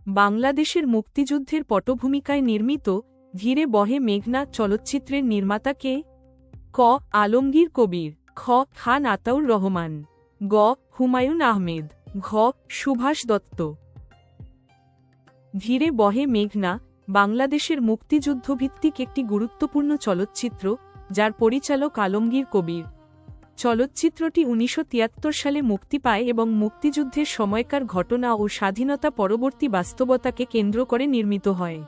বাংলাদেশের মুক্তিযুদ্ধের পটভূমিকায় নির্মিত ধীরে বহে মেঘনা চলচ্চিত্রের নির্মাতা কে? ক. আলমগীর কবির। খ. খান আতাউর রহমান। গ. হুমায়ুন আহমেদ। ঘ. সুভাষ দত্ত। ধীরে বহে মেঘনা বাংলাদেশের মুক্তিযুদ্ধভিত্তিক একটি গুরুত্বপূর্ণ চলচ্চিত্র, যার পরিচালক আলমগীর কবির। চলচ্চিত্রটি ১৯৭৩ সালে মুক্তি পায় এবং মুক্তিযুদ্ধের সময়কার ঘটনা ও স্বাধীনতা পরবর্তী বাস্তবতাকে কেন্দ্র করে নির্মিত হয়।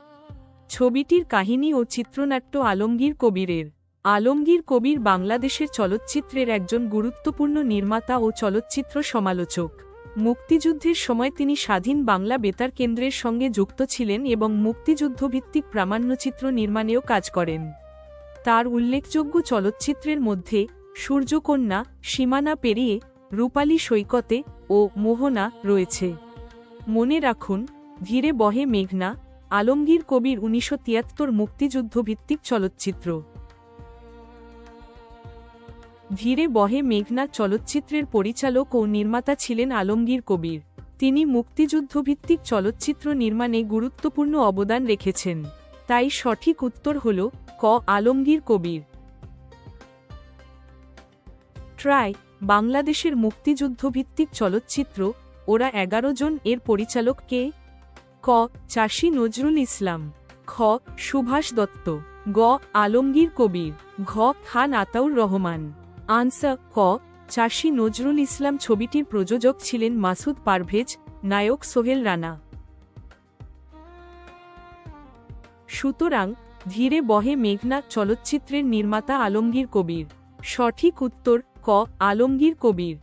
ছবিটির কাহিনী ও চিত্রনাট্য আলমগীর কবিরের। আলমগীর কবির বাংলাদেশের চলচ্চিত্রের একজন গুরুত্বপূর্ণ নির্মাতা ও চলচ্চিত্র সমালোচক। মুক্তিযুদ্ধের সময় তিনি স্বাধীন বাংলা বেতার কেন্দ্রের সঙ্গে যুক্ত ছিলেন এবং মুক্তিযুদ্ধভিত্তিক প্রামাণ্যচিত্র নির্মাণেও কাজ করেন। তার উল্লেখযোগ্য চলচ্চিত্রের মধ্যে সূর্যকন্যা, সীমানা পেরিয়ে, রূপালী সৈকতে ও মোহনা রয়েছে। মনে রাখুন, ধীরে বহে মেঘনা আলমগীর কবির ১৯৭৩ মুক্তিযুদ্ধভিত্তিক চলচ্চিত্র। ধীরে বহে মেঘনা চলচ্চিত্রের পরিচালক ও নির্মাতা ছিলেন আলমগীর কবির। তিনি মুক্তিযুদ্ধভিত্তিক চলচ্চিত্র নির্মাণে গুরুত্বপূর্ণ অবদান রেখেছেন। তাই সঠিক উত্তর হল ক. আলমগীর কবির। ট্রাই বাংলাদেশের মুক্তিযুদ্ধভিত্তিক চলচ্চিত্র ওরা ১১ জন এর পরিচালক কে? ক. চাষী নজরুল ইসলাম। খ. সুভাষ দত্ত। গ. আলমগীর কবির। ঘ. খান আতাউর রহমান। আনসার ক. চাষী নজরুল ইসলাম। ছবিটির প্রযোজক ছিলেন মাসুদ পারভেজ, নায়ক সোহেল রানা। সুতরাং ধীরে বহে মেঘনা চলচ্চিত্রের নির্মাতা আলমগীর কবির। সঠিক উত্তর ক. আলমগীর কবির।